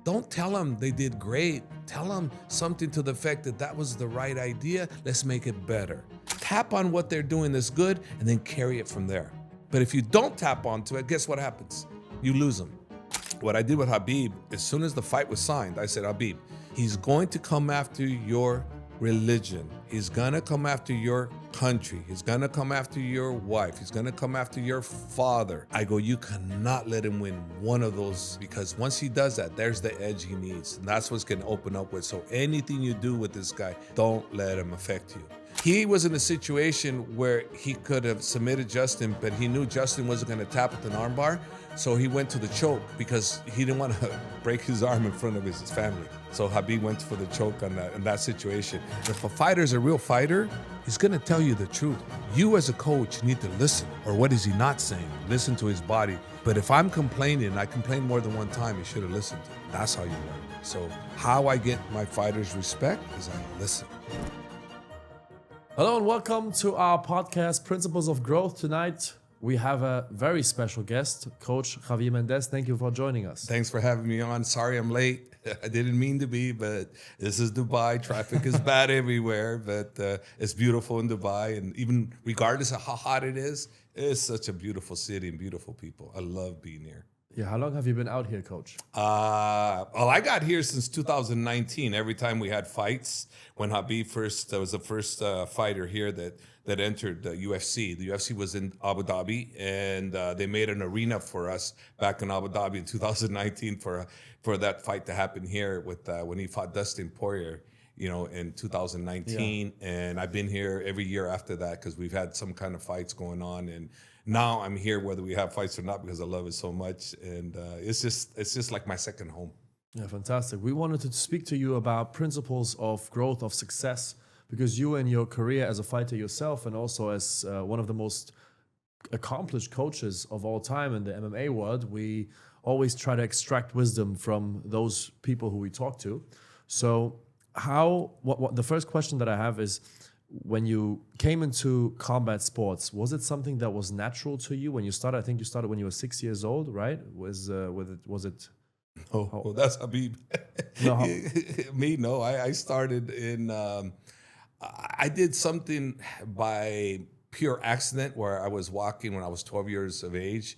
Don't tell them they did great. Tell them something to the effect that that was the right idea. Let's make it better. Tap on what they're doing that's good and then carry it from there. But if you don't tap onto it, guess what happens? You lose them. What I did with Khabib, as soon as the fight was signed, I said, Khabib, he's going to come after your religion. He's gonna come after your country. He's gonna come after your wife. He's gonna come after your father. I go, you cannot let him win one of those, because once he does that, there's the edge he needs. And that's what's gonna open up with. So anything you do with this guy, don't let him affect you. He was in a situation where he could have submitted Justin, but he knew Justin wasn't gonna tap with an armbar. So he went to the choke because he didn't want to break his arm in front of his family. So Khabib went for the choke on that, in that situation. If a fighter's a real fighter, he's gonna tell you the truth. You as a coach need to listen. Or what is he not saying? Listen to his body. But if I'm complaining, and I complain more than one time, you should have listened. That's how you learn. So how I get my fighters' respect is I listen. Hello and welcome to our podcast, Principles of Growth. Tonight, we have a very special guest, Coach Javier Mendez. Thank you for joining us. Thanks for having me on. Sorry I'm late. I didn't mean to be, but this is Dubai. Traffic is bad everywhere, but it's beautiful in Dubai. And even regardless of how hot it is, it's such a beautiful city and beautiful people. I love being here. Yeah, how long have you been out here, Coach? Well, I got here since 2019. Every time we had fights, when Khabib was the first fighter here that entered the UFC. The UFC was in Abu Dhabi, and they made an arena for us back in Abu Dhabi in 2019 for that fight to happen here with when he fought Dustin Poirier, in 2019. Yeah. And I've been here every year after that because we've had some kind of fights going on. And now I'm here whether we have fights or not because I love it so much. And it's just like my second home. Yeah, fantastic. We wanted to speak to you about principles of growth, of success, because you in your career as a fighter yourself and also as one of the most accomplished coaches of all time in the MMA world, we always try to extract wisdom from those people who we talk to. So what the first question that I have is, when you came into combat sports, was it something that was natural to you when you started? I think you started when you were 6 years old, right? Was it? Oh, well, that's Khabib. No, me, no. I started in. I did something by pure accident where I was walking when I was 12 years of age.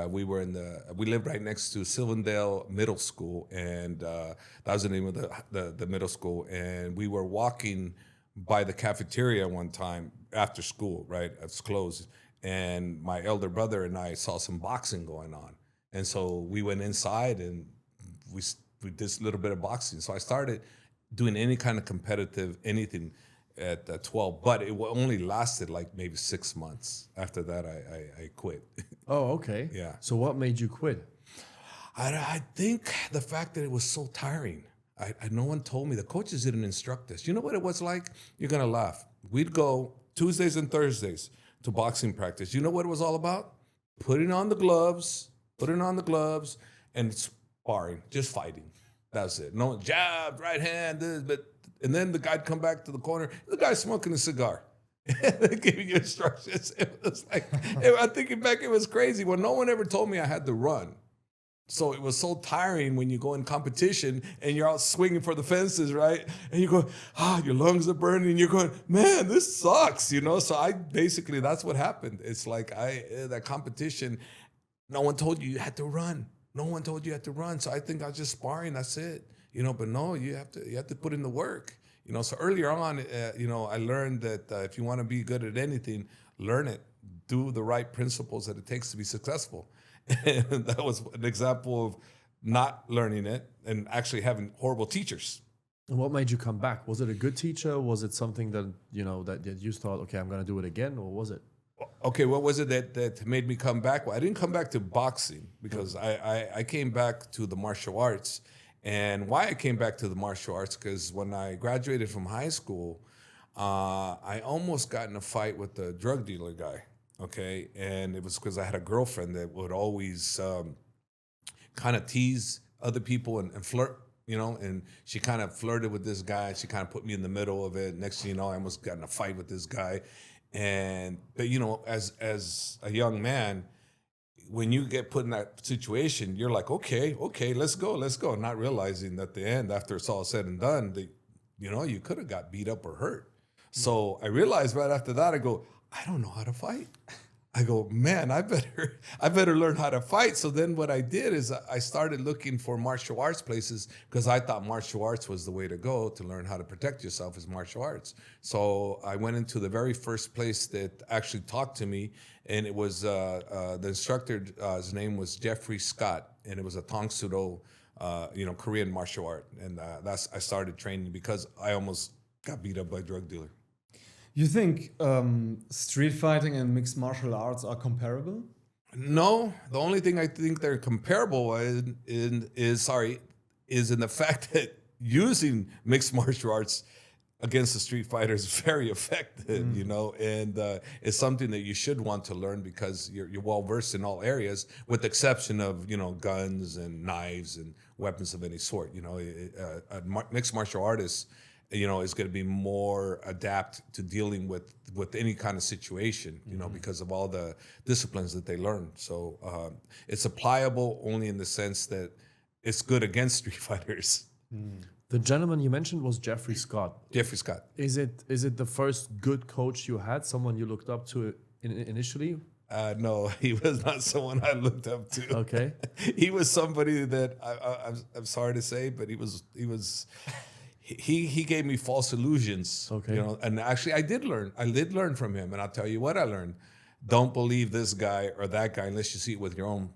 We lived right next to Silverdale Middle School, and that was the name of the middle school. And we were walking by the cafeteria one time after school, right? It's closed. And my elder brother and I saw some boxing going on. And so we went inside and we did a little bit of boxing. So I started doing any kind of competitive anything at 12, but it only lasted like maybe 6 months. After that, I quit. Oh, okay. Yeah. So what made you quit? I think the fact that it was so tiring. No one told me. The coaches didn't instruct us. You know what it was like? You're going to laugh. We'd go Tuesdays and Thursdays to boxing practice. You know what it was all about? Putting on the gloves, and sparring, just fighting. That's it. No jab, right hand, and then the guy'd come back to the corner. The guy's smoking a cigar. They're giving you instructions. It was like, I'm thinking back, it was crazy. Well, no one ever told me I had to run. So it was so tiring when you go in competition and you're out swinging for the fences, right? And you go, your lungs are burning. And you're going, man, this sucks, So that's what happened. It's like that competition, no one told you had to run. No one told you had to run. So I think I was just sparring, that's it. But no, you have to put in the work. So earlier on, I learned that if you want to be good at anything, learn it. Do the right principles that it takes to be successful. And that was an example of not learning it and actually having horrible teachers. And what made you come back? Was it a good teacher? Was it something that, that you thought, okay, I'm going to do it again? Or was it? Okay, what was it that made me come back? Well, I didn't come back to boxing because I came back to the martial arts. And why I came back to the martial arts, because when I graduated from high school, I almost got in a fight with the drug dealer guy. Okay, and it was because I had a girlfriend that would always kind of tease other people and flirt, and she kind of flirted with this guy. She kind of put me in the middle of it. Next thing you know, I almost got in a fight with this guy. But as a young man, when you get put in that situation, you're like, okay, let's go. Not realizing that the end, after it's all said and done, you could have got beat up or hurt. So I realized right after that, I go, I don't know how to fight. I go, man, I better learn how to fight. So then what I did is I started looking for martial arts places because I thought martial arts was the way to go to learn how to protect yourself is martial arts. So I went into the very first place that actually talked to me, and it was the instructor. His name was Jeffrey Scott, and it was a Tong Sudo, Korean martial art, and I started training because I almost got beat up by a drug dealer. You think street fighting and mixed martial arts are comparable? No, the only thing I think they're comparable is in the fact that using mixed martial arts against a street fighter is very effective, and it's something that you should want to learn because you're well versed in all areas, with the exception of guns and knives and weapons of any sort. A mixed martial artist, is going to be more adapt to dealing with any kind of situation, because of all the disciplines that they learn. So it's applicable only in the sense that it's good against street fighters. The gentleman you mentioned was Jeffrey Scott. Jeffrey Scott. Is it the first good coach you had, someone you looked up to initially? No, he was not someone I looked up to. Okay. He was somebody that I'm sorry to say, but he gave me false illusions. Okay. And actually I did learn from him. And I'll tell you what I learned. Don't believe this guy or that guy unless you see it with your own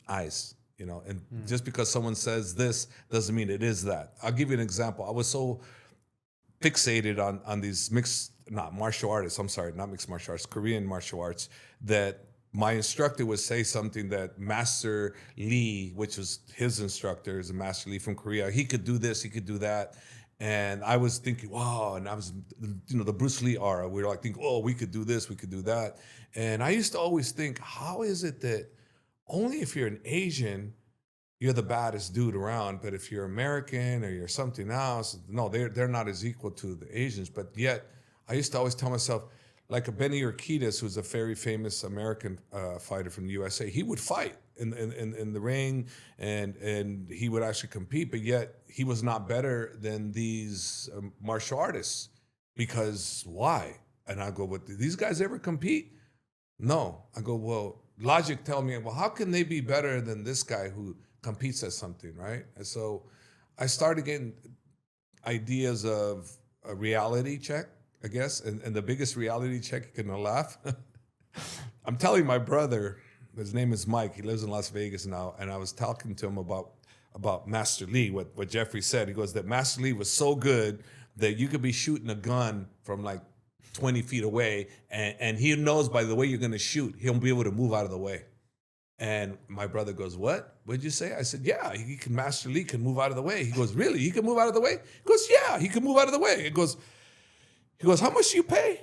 eyes. And just because someone says this doesn't mean it is that. I'll give you an example. I was so fixated on these not mixed martial arts, Korean martial arts, that my instructor would say something that Master Lee, which was his instructor, is a Master Lee from Korea, he could do this, he could do that. And I was thinking, wow, and I was, the Bruce Lee aura. We were like thinking, oh, we could do this, we could do that. And I used to always think, how is it that only if you're an Asian, you're the baddest dude around, but if you're American or you're something else, no, they're not as equal to the Asians. But yet, I used to always tell myself, like a Benny Urquidez, who's a very famous American fighter from the USA, he would fight in the ring and he would actually compete, but yet he was not better than these martial artists. Because why? And I go, well, did these guys ever compete? No. I go, well, logic tell me, well, how can they be better than this guy who competes at something, right? And so I started getting ideas of a reality check, I guess, and the biggest reality check, you're gonna laugh. I'm telling my brother, his name is Mike, he lives in Las Vegas now, and I was talking to him about Master Lee, what Jeffrey said. He goes that Master Lee was so good that you could be shooting a gun from like 20 feet away, and he knows by the way you're gonna shoot, he'll be able to move out of the way. And my brother goes, what? What'd you say? I said, yeah, Master Lee can move out of the way. He goes, really? He can move out of the way? He goes, yeah, he can move out of the way. He goes, how much do you pay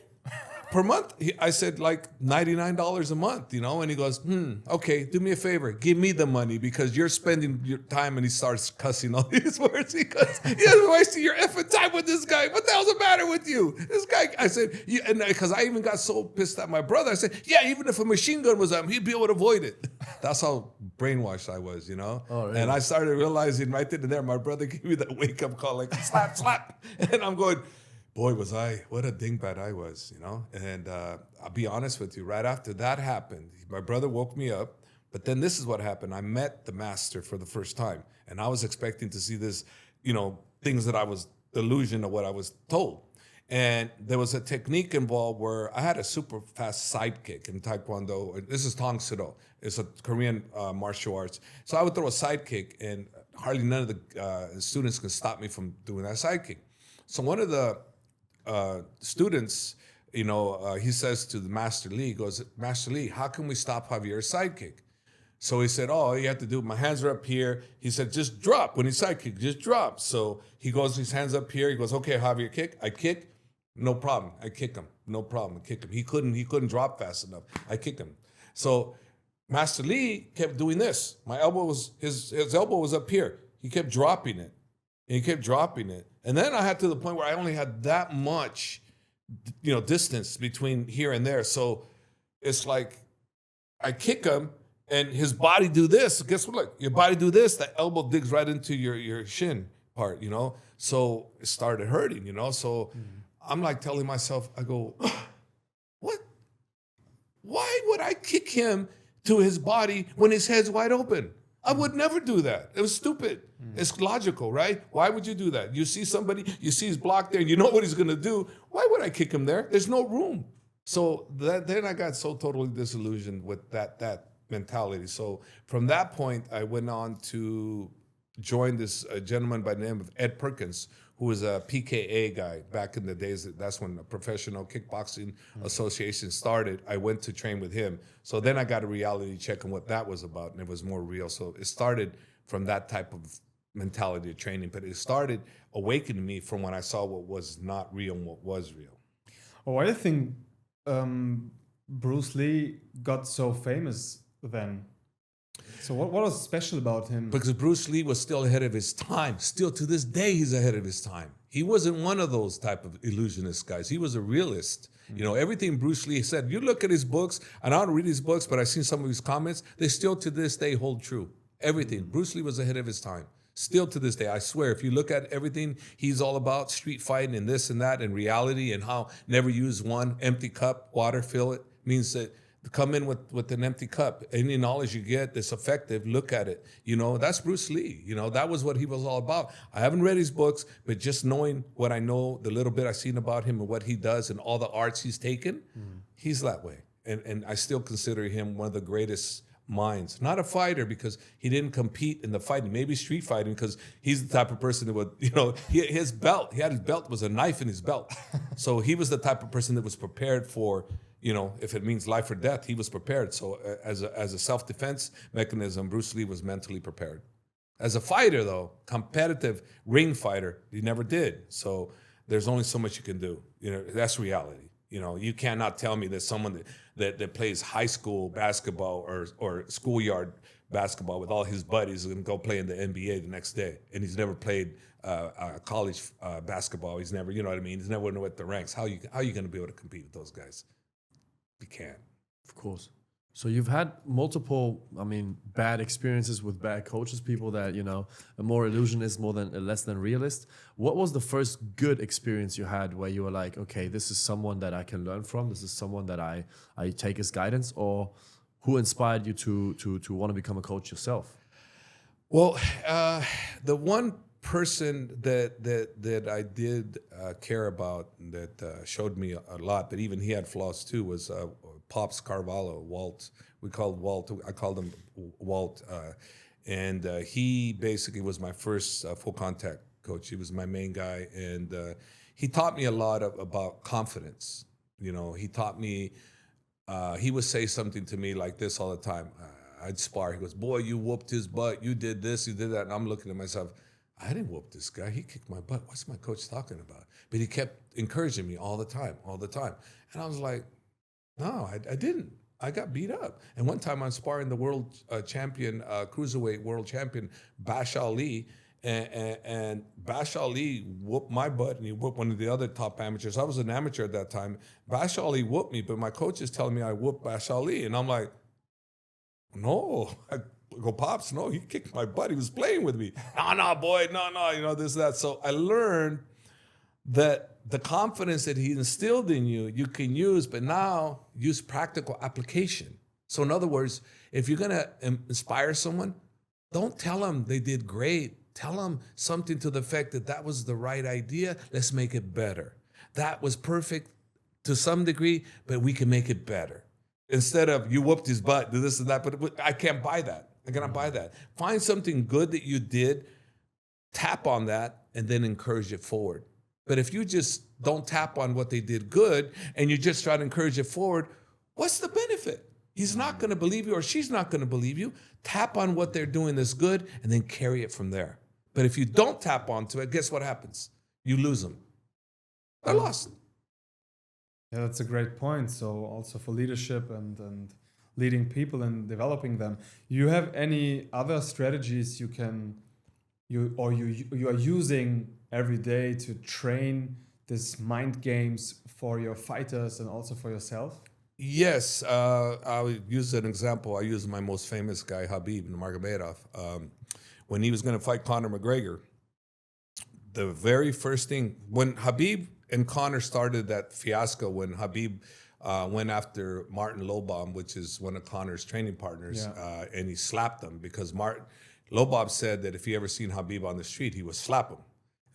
per month? I said, like $99 a month, and he goes, okay, do me a favor. Give me the money because you're spending your time. And he starts cussing all these words. He goes, you're wasting your effing time with this guy. What the hell's the matter with you? This guy, I said, because I even got so pissed at my brother. I said, yeah, even if a machine gun was on him, he'd be able to avoid it. That's how brainwashed I was, Oh, really? And I started realizing right then and there, my brother gave me that wake-up call, like slap, slap. And I'm going, boy, what a dingbat I was, And I'll be honest with you, right after that happened, my brother woke me up, but then this is what happened. I met the master for the first time, and I was expecting to see this, things that I was, the illusion of what I was told. And there was a technique involved where I had a super fast sidekick in Taekwondo. This is Tong Sudo. It's a Korean martial arts. So I would throw a sidekick, and hardly none of the students could stop me from doing that sidekick. So one of the students, he says to the Master Lee, he goes, Master Lee, how can we stop Javier's sidekick? So he said, oh, you have to do, my hands are up here. He said, just drop. When he sidekick, just drop. So he goes, his hands up here. He goes, okay, Javier, kick. I kick. No problem. I kick him. No problem. I kick him. He couldn't drop fast enough. I kick him. So Master Lee kept doing this. My elbow was, his elbow was up here. He kept dropping it. And he kept dropping it. And then I had to the point where I only had that much, distance between here and there. So it's like I kick him, and his body do this. Guess what? Look, your body do this. The elbow digs right into your shin part, you know. So it started hurting, you know. So I'm like telling myself, I go, what? Why would I kick him to his body when his head's wide open? I would never do that. It was stupid. It's logical, right? Why would you do that? You see somebody, you see he's blocked there, and you know what he's gonna do. Why would I kick him there? There's no room. So then I got so totally disillusioned with that mentality. So from that point, I went on to join this gentleman by the name of Ed Perkins, who was a PKA guy back in the days. That's when the Professional Kickboxing Association started. I went to train with him. So then I got a reality check on what that was about, and it was more real. So it started from that type of mentality of training, but it started awakening me from when I saw what was not real and what was real. Oh, I think Bruce Lee got so famous then. So what was special about him? Because Bruce Lee was still ahead of his time. Still to this day, he's ahead of his time. He wasn't one of those type of illusionist guys. He was a realist. You know, everything Bruce Lee said, you look at his books, and I don't read his books, but I've seen some of his comments, they still to this day hold true. Everything. Bruce Lee was ahead of his time. Still to this day, I swear, if you look at everything he's all about, street fighting and this and that and reality and how never use one empty cup, water, fill it, means that come in with an empty cup. Any knowledge you get that's effective, look at it. You know, that's Bruce Lee. You know, that was what he was all about. I haven't read his books, but just knowing what I know, the little bit I've seen about him and what he does and all the arts he's taken, he's that way. And I still consider him one of the greatest minds. Not a fighter because he didn't compete in the fighting, maybe street fighting because he's the type of person that would, you know, his belt, he had his belt, was a knife in his belt. So he was the type of person that was prepared for, you know, if it means life or death, he was prepared. So as a self-defense mechanism, Bruce Lee was mentally prepared. As a fighter though, competitive ring fighter, he never did. So there's only so much you can do. You know, that's reality. You know, you cannot tell me that someone that plays high school basketball or schoolyard basketball with all his buddies is going to go play in the NBA the next day, and he's never played college basketball. He's never, you know what I mean? He's never know at the ranks. How you going to be able to compete with those guys? You can't. Of course. So you've had multiple, I mean, bad experiences with bad coaches, people that, you know, are more illusionist, less than realist. What was the first good experience you had where you were like, okay, this is someone that I can learn from. This is someone that I take as guidance, or who inspired you to want to become a coach yourself? Well, the one person that I did care about that showed me a lot, but even he had flaws too, was Pops Carvalho, Walt. We called Walt. I called him Walt, and he basically was my first full contact coach. He was my main guy, and he taught me a lot about confidence. You know, he taught me. He would say something to me like this all the time. I'd spar. He goes, "Boy, you whooped his butt. You did this. You did that." And I'm looking at myself. I didn't whoop this guy. He kicked my butt. What's my coach talking about? But he kept encouraging me all the time. And I was like, no, I didn't. I got beat up. And one time I'm sparring the world champion, cruiserweight world champion, Bash Ali. And Bash Ali whooped my butt, and he whooped one of the other top amateurs. I was an amateur at that time. Bash Ali whooped me, but my coach is telling me I whooped Bash Ali. And I'm like, no. I go, Pops, no, he kicked my butt. He was playing with me. No, boy, no, you know, this, that. So I learned that the confidence that he instilled in you, you can use, but now use practical application. So in other words, if you're going to inspire someone, don't tell them they did great. Tell them something to the effect that was the right idea. Let's make it better. That was perfect to some degree, but we can make it better. Instead of you whooped his butt, do this and that, but I can't buy that. I cannot buy that. Find something good that you did, tap on that, and then encourage it forward. But if you just don't tap on what they did good and you just try to encourage it forward, what's the benefit? He's not going to believe you, or she's not going to believe you. Tap on what they're doing that's good and then carry it from there. But if you don't tap onto it, guess what happens? You lose them. They're lost. Yeah, that's a great point. So also for leadership and leading people and developing them, you have any other strategies you are using every day to train these mind games for your fighters and also for yourself? Yes, I'll use an example. I use my most famous guy, Khabib Nurmagomedov. When he was going to fight Conor McGregor, the very first thing, when Khabib and Conor started that fiasco, when Khabib went after Martin Lobam, which is one of Conor's training partners, and he slapped him because Lobam said that if he ever seen Khabib on the street, he would slap him.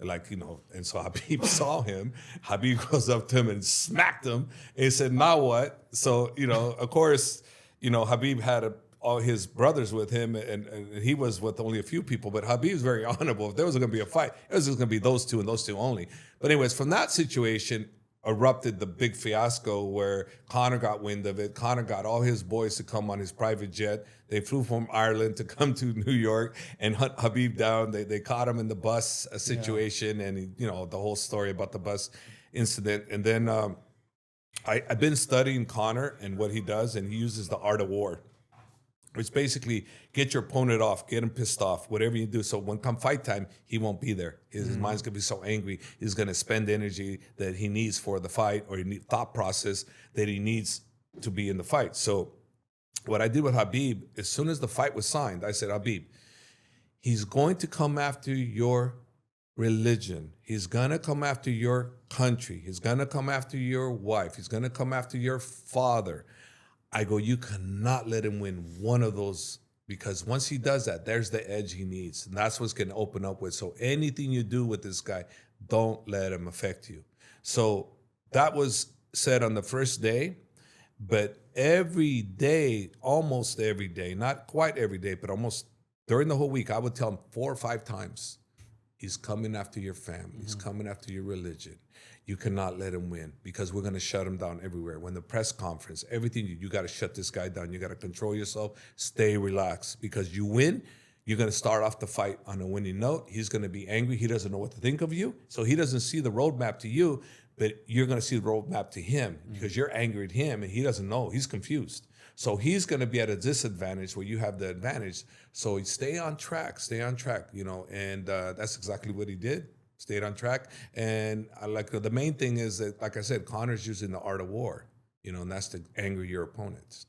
Like, and so Khabib saw him. Khabib goes up to him and smacked him. And he said, now what? So, of course, Khabib had all his brothers with him, and he was with only a few people. But Khabib's very honorable. If there was going to be a fight, it was just going to be those two and those two only. But anyways, from that situation erupted the big fiasco where Conor got wind of it. Conor got all his boys to come on his private jet. They flew from Ireland to come to New York and hunt Khabib down. They caught him in the bus situation, and the whole story about the bus incident. And then I've been studying Conor and what he does, and he uses the art of war, which basically get your opponent off, get him pissed off, whatever you do. So when come fight time, he won't be there. His mind's gonna be so angry, he's gonna spend energy that he needs for the fight, or thought process that he needs to be in the fight. So what I did with Khabib, as soon as the fight was signed, I said, Khabib, he's going to come after your religion. He's gonna come after your country. He's gonna come after your wife. He's gonna come after your father. I go, you cannot let him win one of those, because once he does that, there's the edge he needs. And that's what's going to open up with. So anything you do with this guy, don't let him affect you. So that was said on the first day, but every day, almost every day, not quite every day, but almost during the whole week, I would tell him 4 or 5 times, he's coming after your family. He's coming after your religion. You cannot let him win, because we're going to shut him down everywhere. When the press conference, everything, you got to shut this guy down. You got to control yourself, stay relaxed, because you win, you're going to start off the fight on a winning note. He's going to be angry. He doesn't know what to think of you. So he doesn't see the roadmap to you, but you're going to see the roadmap to him because you're angry at him and he doesn't know. He's confused. So he's going to be at a disadvantage where you have the advantage. So stay on track, and that's exactly what he did. Stayed on track. And the main thing is that, like I said, Conor's using the art of war, and that's to anger your opponents.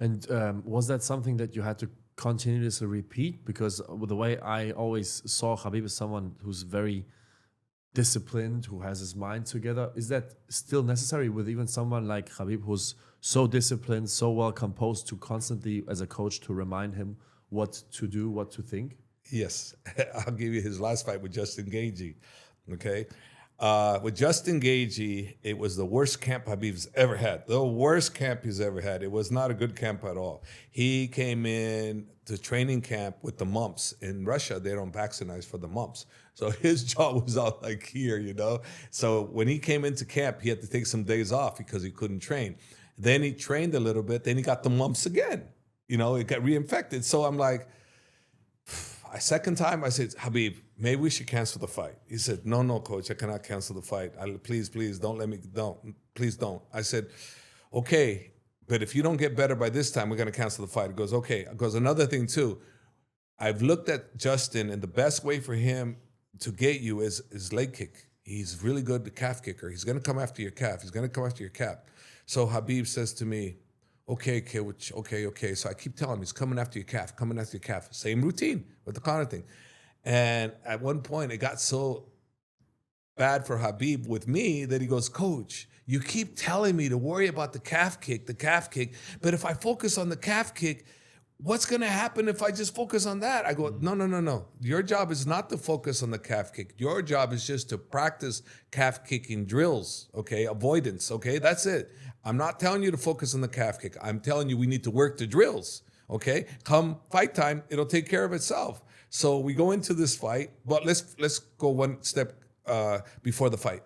And was that something that you had to continuously repeat? Because the way I always saw Khabib as someone who's very disciplined, who has his mind together. Is that still necessary with even someone like Khabib, who's so disciplined, so well composed, to constantly, as a coach, to remind him what to do, what to think? Yes, I'll give you his last fight with Justin Gaethje. Okay, with Justin Gaethje, it was the worst camp Khabib's ever had. The worst camp he's ever had. It was not a good camp at all. He came in to training camp with the mumps. In Russia, they don't vaccinate for the mumps. So his jaw was out like here, So when he came into camp, he had to take some days off because he couldn't train. Then he trained a little bit. Then he got the mumps again. It got reinfected. So I'm like, second time I said, Khabib, maybe we should cancel the fight. He said, no, coach, I cannot cancel the fight. Please, please don't. I said, okay, but if you don't get better by this time, we're going to cancel the fight. He goes, okay. He goes, another thing too, I've looked at Justin, and the best way for him to get you is leg kick. He's really good, the calf kicker. He's going to come after your calf. So Khabib says to me, okay. So I keep telling him, he's coming after your calf. Same routine with the Conor thing. And at one point, it got so bad for Khabib with me that he goes, Coach, you keep telling me to worry about the calf kick, but if I focus on the calf kick, what's going to happen if I just focus on that? I go, no. Your job is not to focus on the calf kick. Your job is just to practice calf kicking drills, okay? Avoidance, okay? That's it. I'm not telling you to focus on the calf kick. I'm telling you we need to work the drills, okay? Come fight time, it'll take care of itself. So we go into this fight, but let's go one step before the fight.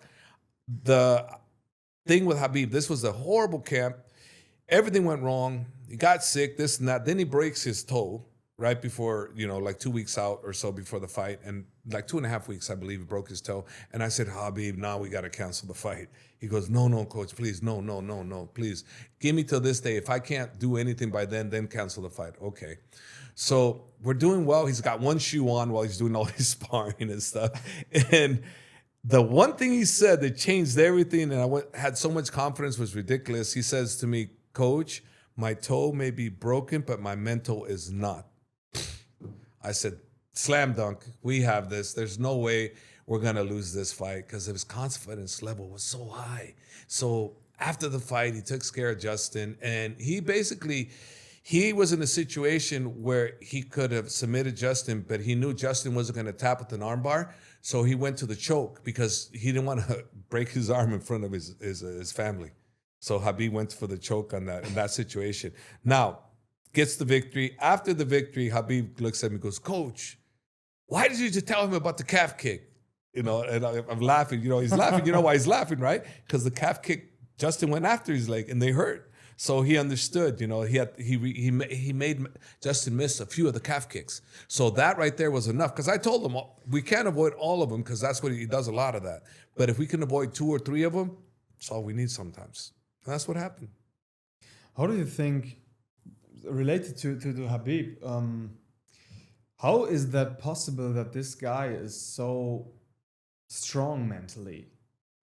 The thing with Khabib, this was a horrible camp. Everything went wrong. He got sick, this and that. Then he breaks his toe right before, like 2 weeks out or so before the fight. And like 2.5 weeks, I believe, he broke his toe. And I said, Khabib, now we got to cancel the fight. He goes, no, coach, please. No, please. Give me till this day. If I can't do anything by then cancel the fight. Okay. So we're doing well. He's got one shoe on while he's doing all his sparring and stuff. And The one thing he said that changed everything, and had so much confidence, was ridiculous. He says to me, Coach, my toe may be broken, but my mental is not. I said, slam dunk, we have this. There's no way we're going to lose this fight, because his confidence level was so high. So after the fight, he took care of Justin, and he was in a situation where he could have submitted Justin, but he knew Justin wasn't going to tap with an armbar. So he went to the choke because he didn't want to break his arm in front of his family. So Khabib went for the choke in that situation. Now, gets the victory. After the victory, Khabib looks at me and goes, Coach, why did you just tell him about the calf kick? And I'm laughing. He's laughing. You know why he's laughing, right? Because the calf kick, Justin went after his leg and they hurt. So he understood, he made Justin miss a few of the calf kicks. So that right there was enough. Because I told him, we can't avoid all of them, because that's what he does, a lot of that. But if we can avoid 2 or 3 of them, that's all we need sometimes. And that's what happened. How do you think, related to Khabib, how is that possible that this guy is so strong mentally?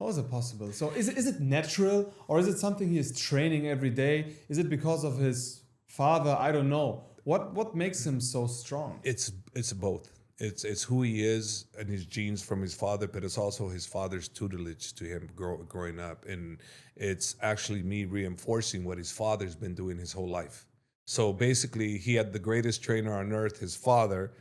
How is it possible? So is it natural, or is it something he is training every day? Is it because of his father? I don't know. What makes him so strong? It's both. It's who he is and his genes from his father, but it's also his father's tutelage to him growing up. And it's actually me reinforcing what his father's been doing his whole life. So basically, he had the greatest trainer on earth, his father,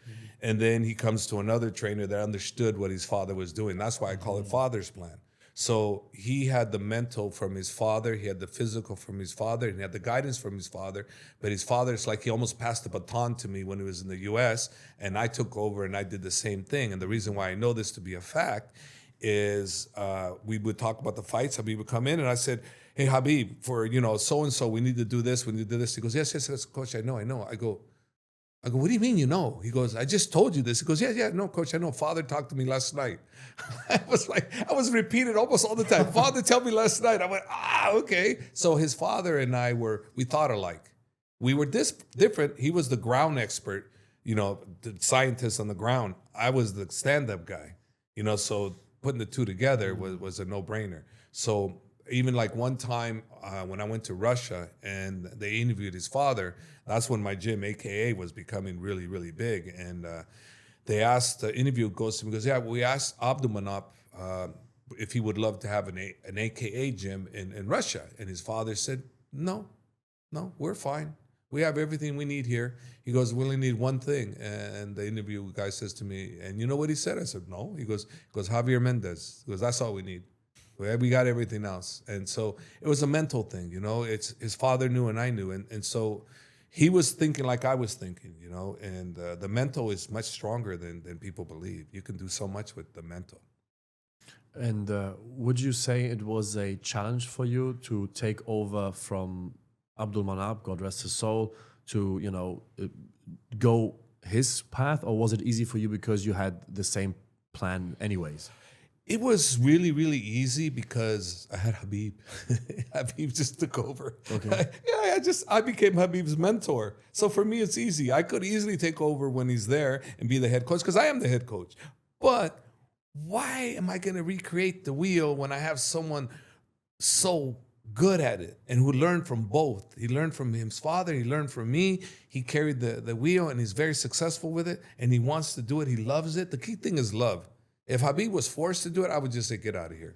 and then he comes to another trainer that understood what his father was doing. That's why I call it Father's Plan. So he had the mental from his father, he had the physical from his father, and he had the guidance from his father. But his father, it's like he almost passed the baton to me when he was in the US, and I took over and I did the same thing. And the reason why I know this to be a fact is we would talk about the fights. Khabib would come in and I said, hey, Khabib, for so-and-so, we need to do this, we need to do this. He goes, yes, Coach, I know. I go, what do you mean you know? He goes, I just told you this. He goes, yeah, no, Coach, I know. Father talked to me last night. I was repeated almost all the time. Father told me last night. I went, okay. So his father and I we thought alike. We were different. He was the ground expert, the scientist on the ground. I was the stand-up guy, so putting the two together was a no-brainer. So even like one time when I went to Russia and they interviewed his father, that's when my gym, AKA, was becoming really, really big. And they asked, the interview goes to me, goes, yeah, we asked Abdulmanap if he would love to have an AKA gym in Russia. And his father said, no, we're fine. We have everything we need here. He goes, we only need one thing. And the interview guy says to me, and you know what he said? I said, no. He goes, Javier Mendez. He goes, that's all we need. We got everything else. And so it was a mental thing, it's his father knew and I knew. And so he was thinking like I was thinking, and the mental is much stronger than people believe. You can do so much with the mental. And would you say it was a challenge for you to take over from Abdulmanap, God rest his soul, to, go his path? Or was it easy for you because you had the same plan anyways? It was really, really easy because I had Khabib. Khabib just took over. Okay. I became Khabib's mentor. So for me, it's easy. I could easily take over when he's there and be the head coach because I am the head coach. But why am I going to recreate the wheel when I have someone so good at it and who learned from both? He learned from his father. He learned from me. He carried the wheel and he's very successful with it. And he wants to do it. He loves it. The key thing is love. If Khabib was forced to do it, I would just say, get out of here.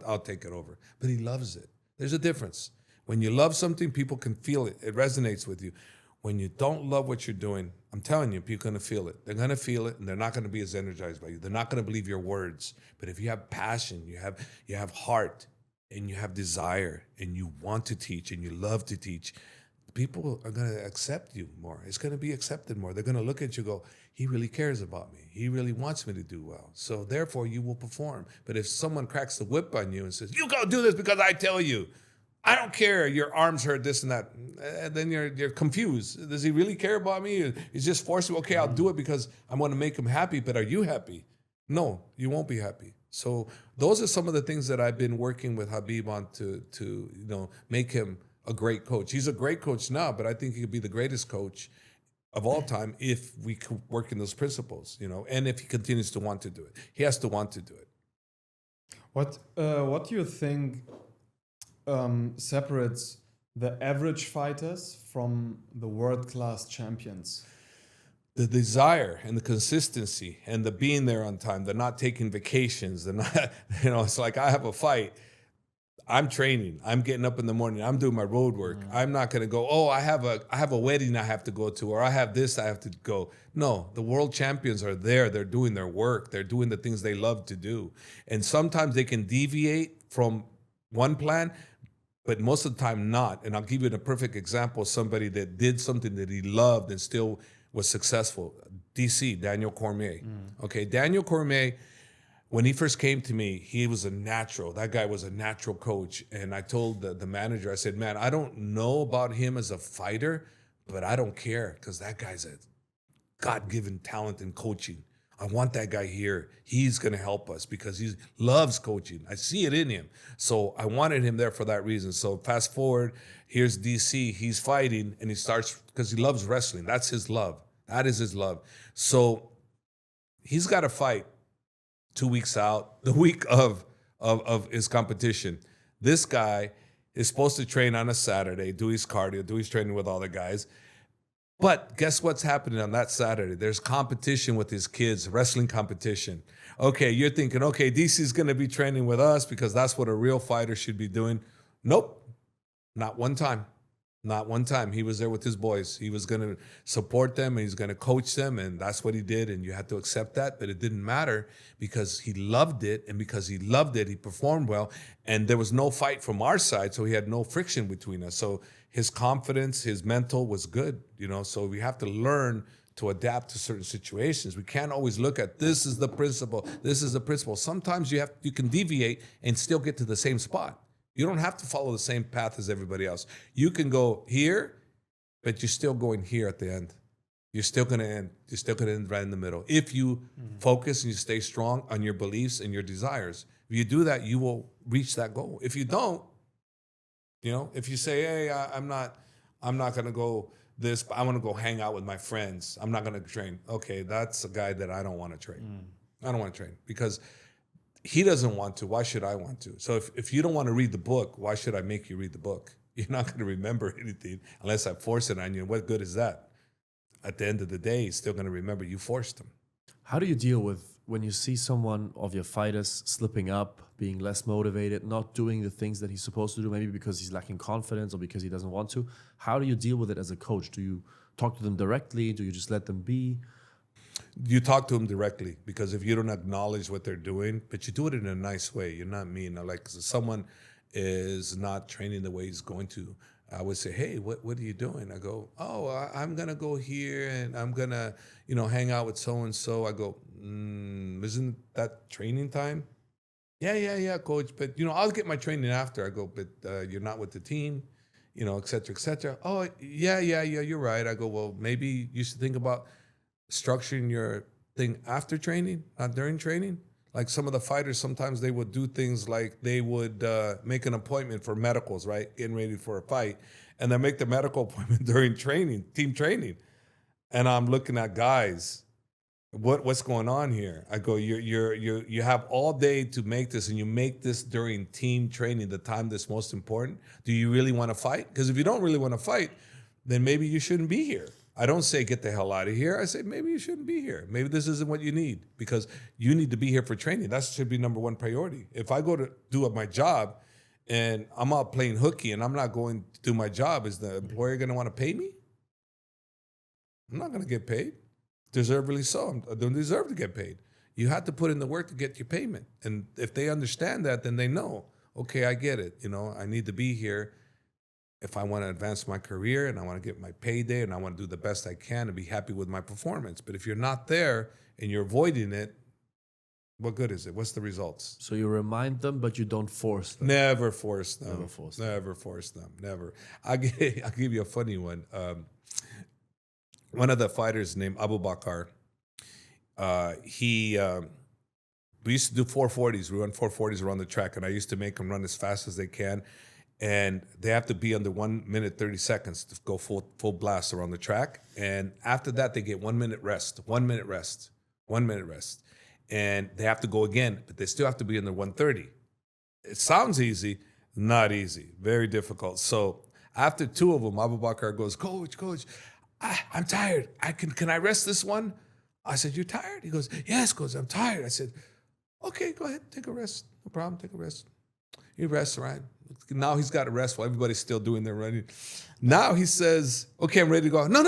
I'll take it over. But he loves it. There's a difference. When you love something, people can feel it. It resonates with you. When you don't love what you're doing, I'm telling you, people are going to feel it. They're going to feel it, and they're not going to be as energized by you. They're not going to believe your words. But if you have passion, you have heart, and you have desire, and you want to teach, and you love to teach, people are going to accept you more. It's going to be accepted more. They're going to look at you and go, he really cares about me. He really wants me to do well. So therefore, you will perform. But if someone cracks the whip on you and says, you go do this because I tell you, I don't care, your arms hurt, this and that, and then you're confused. Does he really care about me? He's just forcing, okay, I'll do it because I want to make him happy, but are you happy? No, you won't be happy. So those are some of the things that I've been working with Khabib on to make him a great coach. He's a great coach now, but I think he could be the greatest coach of all time if we could work in those principles, and if he continues to want to do it. He has to want to do it. What do you think separates the average fighters from the world-class champions? The desire and the consistency and the being there on time, the not taking vacations, the not, it's like I have a fight. I'm training. I'm getting up in the morning. I'm doing my road work. I'm not going to go, oh, I have a wedding I have to go to, or I have this I have to go. No, the world champions are there. They're doing their work. They're doing the things they love to do. And sometimes they can deviate from one plan, but most of the time not. And I'll give you a perfect example of somebody that did something that he loved and still was successful. DC, Daniel Cormier. Okay, Daniel Cormier, when he first came to me, he was a natural. That guy was a natural coach. And I told the manager, I said, man, I don't know about him as a fighter, but I don't care because that guy's a God-given talent in coaching. I want that guy here. He's going to help us because he loves coaching. I see it in him. So I wanted him there for that reason. So fast forward, here's DC. He's fighting and he starts because he loves wrestling. That's his love. That is his love. So he's got to fight 2 weeks out, the week of his competition. This guy is supposed to train on a Saturday, do his cardio, do his training with all the guys. But guess what's happening on that Saturday? There's competition with his kids, wrestling competition. Okay, you're thinking, okay, DC's going to be training with us because that's what a real fighter should be doing. Nope, not one time. Not one time. He was there with his boys. He was going to support them and he's going to coach them, and that's what he did, and you had to accept that. But it didn't matter because he loved it, and because he loved it, he performed well, and there was no fight from our side, so he had no friction between us. So his confidence, his mental was good, so we have to learn to adapt to certain situations. We can't always look at this is the principle, this is the principle. Sometimes you can deviate and still get to the same spot. You don't have to follow the same path as everybody else. You can go here, but you're still going here at the end. You're still going to end. You're still going to end right in the middle. If you focus and you stay strong on your beliefs and your desires, if you do that, you will reach that goal. If you don't, if you say, hey, I'm not going to go this, but I want to go hang out with my friends. I'm not going to train. Okay, that's a guy that I don't want to train. I don't want to train because he doesn't want to. Why should I want to? So if you don't want to read the book, why should I make you read the book? You're not going to remember anything unless I force it on you. What good is that? At the end of the day, he's still going to remember you forced him. How do you deal with when you see someone of your fighters slipping up, being less motivated, not doing the things that he's supposed to do, maybe because he's lacking confidence or because he doesn't want to? How do you deal with it as a coach? Do you talk to them directly? Do you just let them be? You talk to them directly, because if you don't acknowledge what they're doing, but you do it in a nice way, you're not mean. Like someone is not training the way he's going to, I would say, hey, what are you doing? I go, oh, I'm going to go here and I'm going to, hang out with so-and-so. I go, isn't that training time? Yeah, coach. But, I'll get my training after. I go, but you're not with the team, et cetera, et cetera. Oh, yeah, you're right. I go, well, maybe you should think about structuring your thing after training, not during training. Like some of the fighters, sometimes they would do things like they would make an appointment for medicals, right? Getting ready for a fight. And they make the medical appointment during training, team training. And I'm looking at guys, what's going on here? I go, you have all day to make this, and you make this during team training, the time that's most important. Do you really want to fight? Because if you don't really want to fight, then maybe you shouldn't be here. I don't say get the hell out of here. I say maybe you shouldn't be here. Maybe this isn't what you need, because you need to be here for training. That should be number one priority. If I go to do my job and I'm out playing hooky and I'm not going to do my job, is the employer going to want to pay me? I'm not going to get paid. Deservedly so. I don't deserve to get paid. You have to put in the work to get your payment. And if they understand that, then they know, okay, I get it. I need to be here if I want to advance my career and I want to get my payday and I want to do the best I can and be happy with my performance. But if you're not there and you're avoiding it, what good is it? What's the results? So you remind them, but you don't force them. Never force them. Never force them. Never force them. Never. I'll give you a funny one. One of the fighters named Abu Bakr, we used to do 440s. We run 440s around the track, and I used to make them run as fast as they can. And they have to be under 1 minute, 30 seconds to go full blast around the track. And after that, they get 1 minute rest, 1 minute rest, 1 minute rest. And they have to go again, but they still have to be under 130. It sounds easy, not easy, very difficult. So after 2 of them, Abu Bakr goes, Coach, I'm tired. Can I rest this one? I said, you're tired? He goes, yes, Coach, I'm tired. I said, okay, go ahead, take a rest. No problem, take a rest. He rests, right? Now he's got a rest while everybody's still doing their running. Now he says, okay, I'm ready to go. No,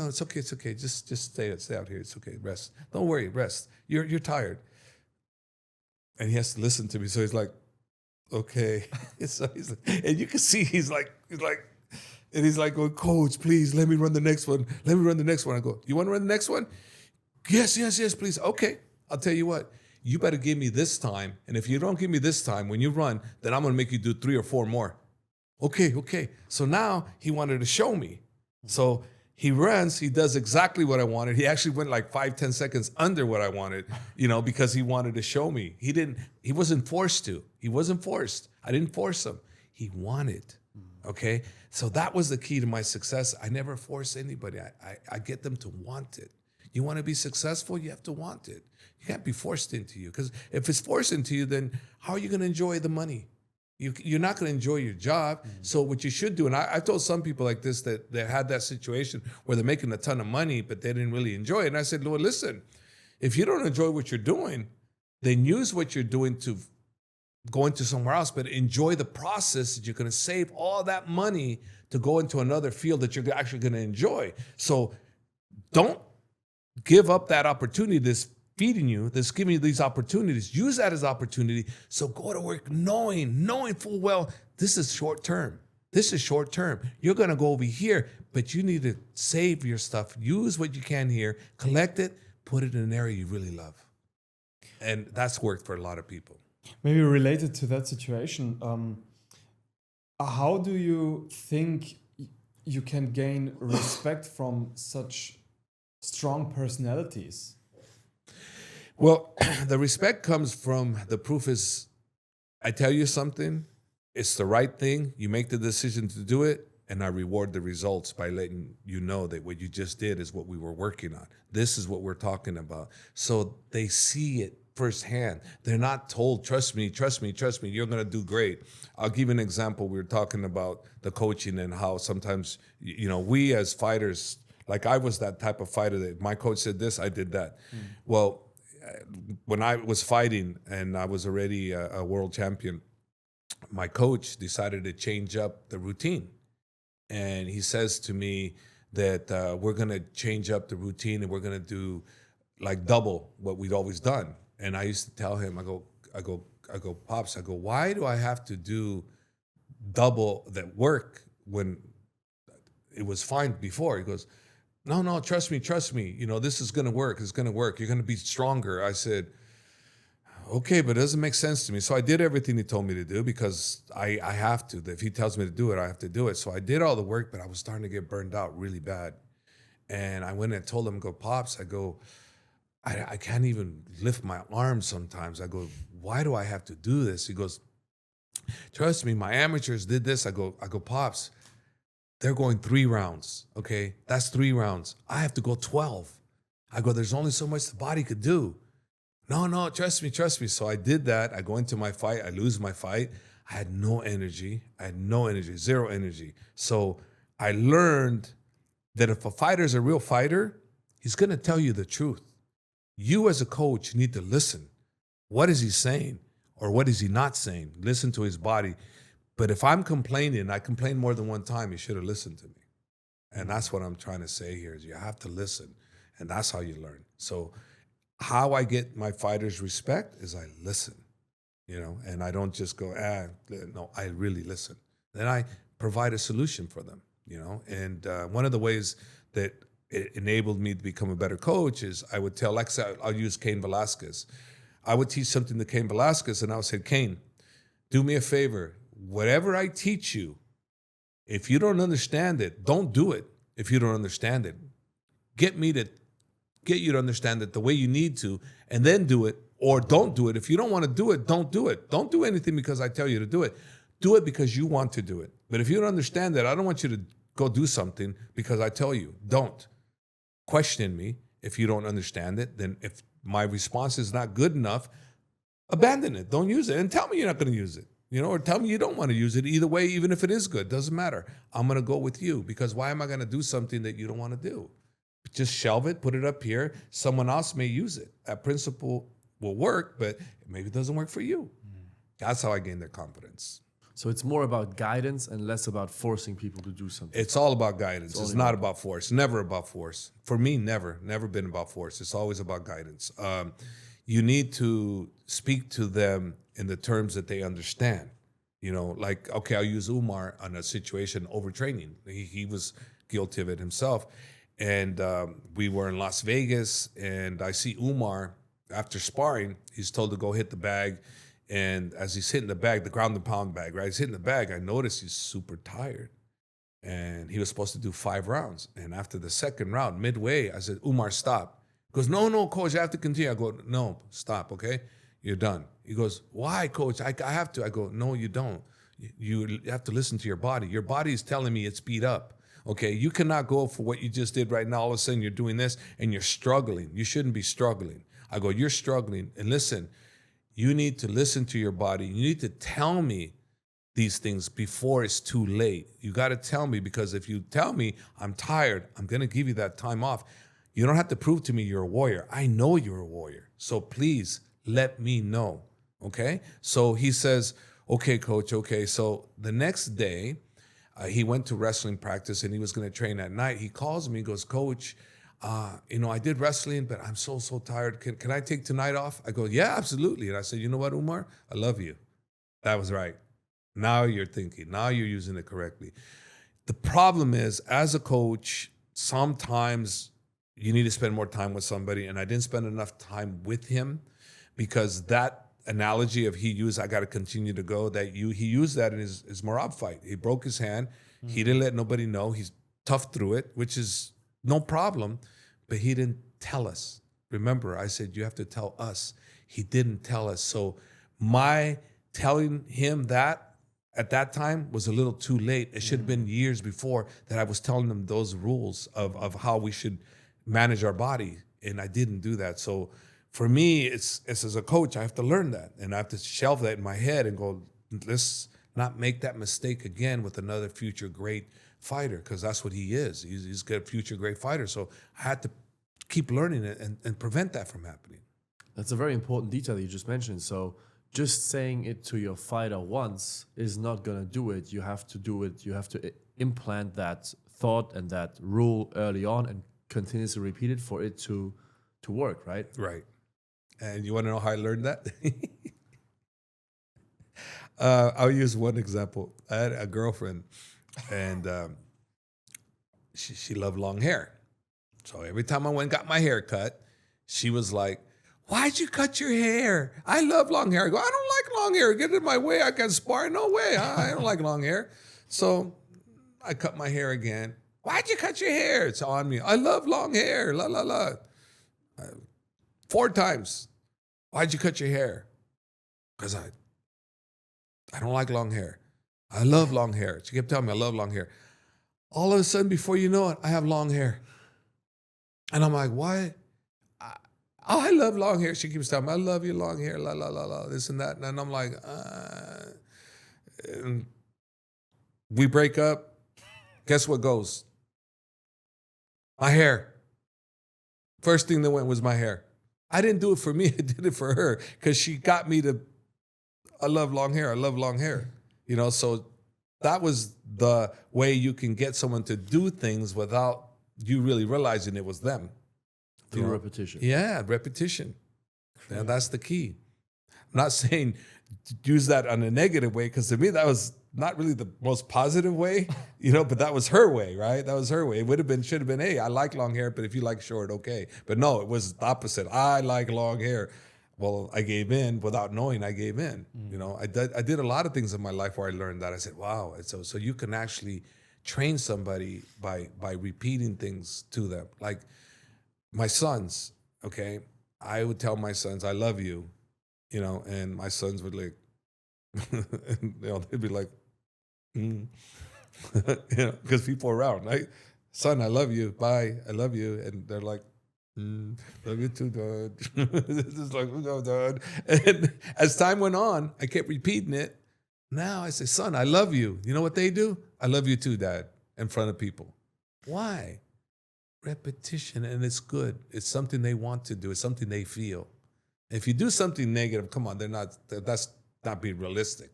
it's okay. Just stay out here. It's okay, rest. Don't worry, rest. You're tired. And he has to listen to me. So he's like, okay. So he's like, and you can see he's like, and he's like, going, Coach, please let me run the next one. I go, you want to run the next one? Yes, please. Okay, I'll tell you what. You better give me this time. And if you don't give me this time when you run, then I'm going to make you do 3 or 4 more. Okay. So now he wanted to show me. So he runs, he does exactly what I wanted. He actually went like 5-10 seconds under what I wanted, because he wanted to show me. He wasn't forced to. He wasn't forced. I didn't force him. He wanted. Okay. So that was the key to my success. I never force anybody. I get them to want it. You want to be successful, you have to want it. You can't be forced into you, because if it's forced into you, then how are you going to enjoy the money? You're not going to enjoy your job. So what you should do, and I've told some people like this that they had that situation where they're making a ton of money, but they didn't really enjoy it. And I said, Lord, listen, if you don't enjoy what you're doing, then use what you're doing to go into somewhere else, but enjoy the process that you're going to save all that money to go into another field that you're actually going to enjoy. So don't give up that opportunity that's feeding you, that's giving you these opportunities. Use that as opportunity. So go to work knowing full well, this is short term. You're going to go over here, but you need to save your stuff. Use what you can here, collect it, put it in an area you really love. And that's worked for a lot of people. Maybe related to that situation, how do you think you can gain respect from such strong personalities? Well, the respect comes from, the proof is, I tell you something, it's the right thing, you make the decision to do it, and I reward the results by letting you know that what you just did is what we were working on. This is what we're talking about. So they see it firsthand. They're not told, trust me, you're going to do great. I'll give you an example. We were talking about the coaching and how sometimes, we as fighters, like I was that type of fighter that my coach said this, I did that. Well, when I was fighting and I was already a world champion, my coach decided to change up the routine. And he says to me that we're going to change up the routine and we're going to do like double what we'd always done. And I used to tell him, I go, Pops, why do I have to do double that work when it was fine before? He goes, no, trust me. This is going to work. It's going to work. You're going to be stronger. I said, okay, but it doesn't make sense to me. So I did everything he told me to do because I have to. If he tells me to do it, I have to do it. So I did all the work, but I was starting to get burned out really bad. And I went and told him, Pops, I can't even lift my arms sometimes. I go, why do I have to do this? He goes, trust me, my amateurs did this. I go, Pops, they're going 3 rounds, okay? That's 3 rounds. I have to go 12. I go, there's only so much the body could do. No, trust me. So I did that. I go into my fight. I lose my fight. I had no energy. Zero energy. So I learned that if a fighter's a real fighter, he's going to tell you the truth. You as a coach need to listen. What is he saying? Or what is he not saying? Listen to his body. But if I'm complaining, I complain more than one time, you should have listened to me. And that's what I'm trying to say here is you have to listen. And that's how you learn. So how I get my fighters' respect is I listen, and I don't just go, no, I really listen. Then I provide a solution for them, And one of the ways that it enabled me to become a better coach is I would tell, like I'll use Cain Velasquez. I would teach something to Cain Velasquez, and I would say, Cain, do me a favor. Whatever I teach you, if you don't understand it, don't do it if you don't understand it. Get you to understand it the way you need to, and then do it, or don't do it. If you don't want to do it, don't do it. Don't do anything because I tell you to do it. Do it because you want to do it. But if you don't understand it, I don't want you to go do something because I tell you. Don't. Question me if you don't understand it. Then if my response is not good enough, abandon it. Don't use it. And tell me you're not going to use it. or tell me you don't want to use it. Either way, even if it is good, doesn't matter. I'm going to go with you, because why am I going to do something that you don't want to do? Just shelve it, put it up here. Someone else may use it. That principle will work, but maybe it doesn't work for you. That's how I gain their confidence. So it's more about guidance and less about forcing people to do something. It's all about guidance. It's not about force. Never about force. For me, never been about force. It's always about guidance. You need to speak to them in the terms that they understand. Like, okay, I'll use Umar on a situation, overtraining. He was guilty of it himself. And we were in Las Vegas, and I see Umar, after sparring, he's told to go hit the bag. And as he's hitting the bag, the ground and pound bag, right? He's hitting the bag. I noticed he's super tired. And he was supposed to do 5 rounds. And after the second round, midway, I said, Umar, stop. He goes, no, coach, I have to continue. I go, no, stop, okay? You're done. He goes, why, coach? I have to. I go, no, you don't. You have to listen to your body. Your body is telling me it's beat up. Okay, you cannot go for what you just did right now. All of a sudden, you're doing this and you're struggling. You shouldn't be struggling. I go, you're struggling. And listen, you need to listen to your body. You need to tell me these things before it's too late. You got to tell me, because if you tell me I'm tired, I'm going to give you that time off. You don't have to prove to me you're a warrior. I know you're a warrior. So please let me know. Okay? So he says, okay, coach, okay. So the next day, he went to wrestling practice and he was going to train at night. He calls me, goes, coach, I did wrestling, but I'm so tired. Can I take tonight off? I go, yeah, absolutely. And I said, you know what, Umar? I love you. That was right. Now you're thinking. Now you're using it correctly. The problem is, as a coach, sometimes you need to spend more time with somebody, and I didn't spend enough time with him, because that analogy of I got to continue to go, he used that in his Marab fight. He broke his hand. He didn't let nobody know. He's tough through it, which is no problem, but he didn't tell us. Remember, I said, you have to tell us. He didn't tell us. So my telling him that at that time was a little too late. It should have been years before that I was telling him those rules of how we should manage our body, and I didn't do that. So for me, it's as a coach, I have to learn that, and I have to shelve that in my head and go, let's not make that mistake again with another future great fighter, because that's what he is. He's a future great fighter. So I had to keep learning it and prevent that from happening. That's a very important detail that you just mentioned. So just saying it to your fighter once is not going to do it. You have to do it. You have to implant that thought and that rule early on and continuously repeat it for it to work, right? Right. And you want to know how I learned that? I'll use one example. I had a girlfriend, and she loved long hair. So every time I went and got my hair cut, she was like, why'd you cut your hair? I love long hair. I go, I don't like long hair. Get in my way. I can spar. No way. I don't like long hair. So I cut my hair again. Why'd you cut your hair? It's on me. I love long hair. La, la, la. 4 times. Why'd you cut your hair? Because I don't like long hair. I love long hair. She kept telling me I love long hair. All of a sudden, before you know it, I have long hair. And I'm like, why? I love long hair. She keeps telling me, I love your long hair, la, la, la, la, this and that. And I'm like, and we break up. Guess what goes? My hair. First thing that went was my hair. I didn't do it for me. I did it for her, because she got me to, I love long hair. I love long hair. So that was the way you can get someone to do things without you really realizing it was them. Through repetition. Yeah, repetition. Yeah, that's the key. I'm not saying use that on a negative way, because to me that was not really the most positive way, but that was her way, right? That was her way. It should have been, hey, I like long hair, but if you like short, okay. But no, it was the opposite. I like long hair. Well, I gave in without knowing I gave in. I did a lot of things in my life where I learned that. I said, wow. So you can actually train somebody by repeating things to them. Like my sons, okay? I would tell my sons, I love you, and my sons would like, they'd be like, because people are around, right? Son, I love you. Bye. I love you. And they're like, love you too, Dad. This is like, oh, Dad. And as time went on, I kept repeating it. Now I say, son, I love you. You know what they do? I love you too, Dad, in front of people. Why? Repetition, and it's good. It's something they want to do. It's something they feel. If you do something negative, come on, that's not being realistic.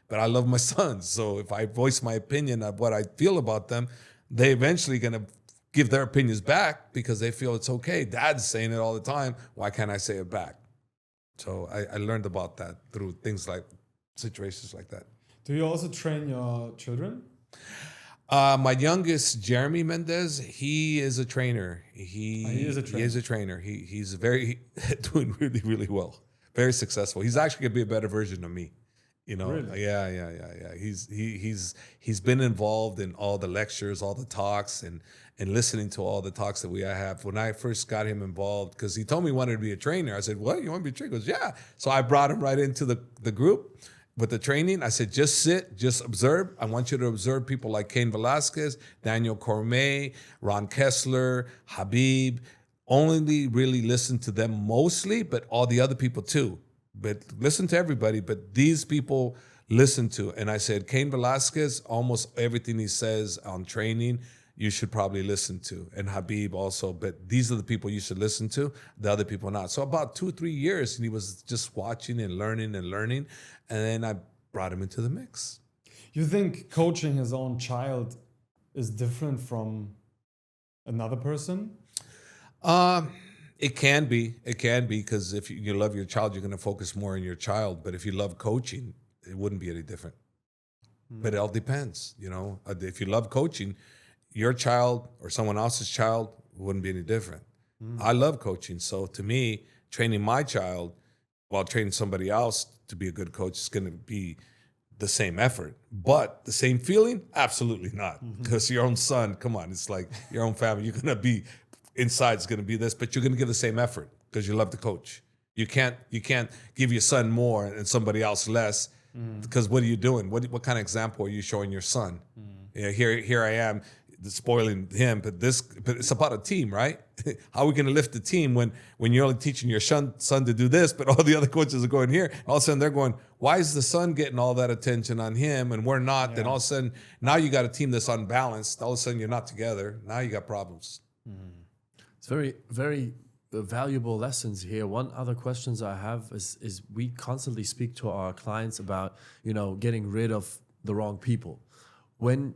But I love my sons, so if I voice my opinion of what I feel about them, they eventually gonna give their opinions back because they feel it's okay. Dad's saying it all the time. Why can't I say it back? So I learned about that through things like situations like that. Do you also train your children? My youngest, Javier Mendez, he is a trainer. He is a trainer. He's doing really, really well. Very successful. He's actually gonna be a better version of me. You know, really? Yeah. He's been involved in all the lectures, all the talks, and listening to all the talks that we have. When I first got him involved, because he told me he wanted to be a trainer, I said, "What? You want to be a trainer?" He goes, "Yeah." So I brought him right into the group with the training. I said, "Just sit, just observe. I want you to observe people like Cain Velasquez, Daniel Cormier, Ron Kessler, Khabib. Only really listen to them mostly, but all the other people too. But listen to everybody, but these people listen to." And I said, Cain Velasquez, almost everything he says on training, you should probably listen to. And Khabib also, but these are the people you should listen to, the other people not. So about 2-3 years, and he was just watching and learning. And then I brought him into the mix. You think coaching his own child is different from another person? It can be, because if you love your child, you're going to focus more on your child. But if you love coaching, it wouldn't be any different. But it all depends, you know. If you love coaching, your child or someone else's child wouldn't be any different. I love coaching. So to me, training my child while training somebody else to be a good coach is going to be the same effort. But the same feeling? Absolutely not. Because your own son, come on, it's like your own family. You're going to be... Inside is going to be this, but you're going to give the same effort because you love to coach. You can't give your son more and somebody else less, because what are you doing? What kind of example are you showing your son? Yeah, here I am spoiling him, but it's about a team, right? How are we going to lift the team when you're only teaching your son to do this, but all the other coaches are going here? All of a sudden they're going, why is the son getting all that attention on him and we're not? Yeah. Then all of a sudden now you got a team that's unbalanced. All of a sudden you're not together. Now you got problems. It's very, very valuable lessons here. One other questions I have is we constantly speak to our clients about, getting rid of the wrong people. When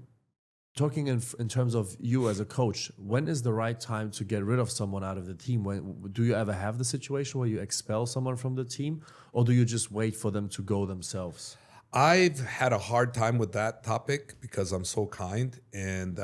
talking in terms of you as a coach, when is the right time to get rid of someone out of the team? Do you ever have the situation where you expel someone from the team, or do you just wait for them to go themselves? I've had a hard time with that topic because I'm so kind, and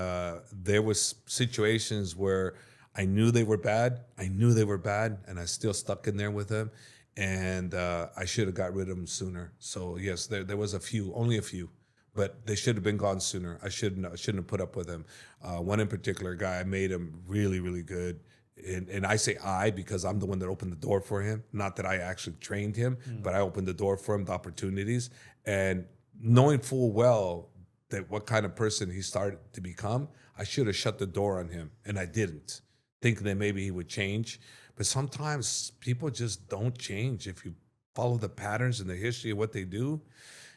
there was situations where I knew they were bad, and I still stuck in there with them, and I should have got rid of them sooner. So yes, there was only a few, but they should have been gone sooner. I shouldn't have put up with them. One in particular guy, I made him really, really good. And I say I because I'm the one that opened the door for him. Not that I actually trained him, but I opened the door for him, the opportunities. And knowing full well that what kind of person he started to become, I should have shut the door on him, and I didn't, thinking that maybe he would change. But sometimes people just don't change. If you follow the patterns and the history of what they do,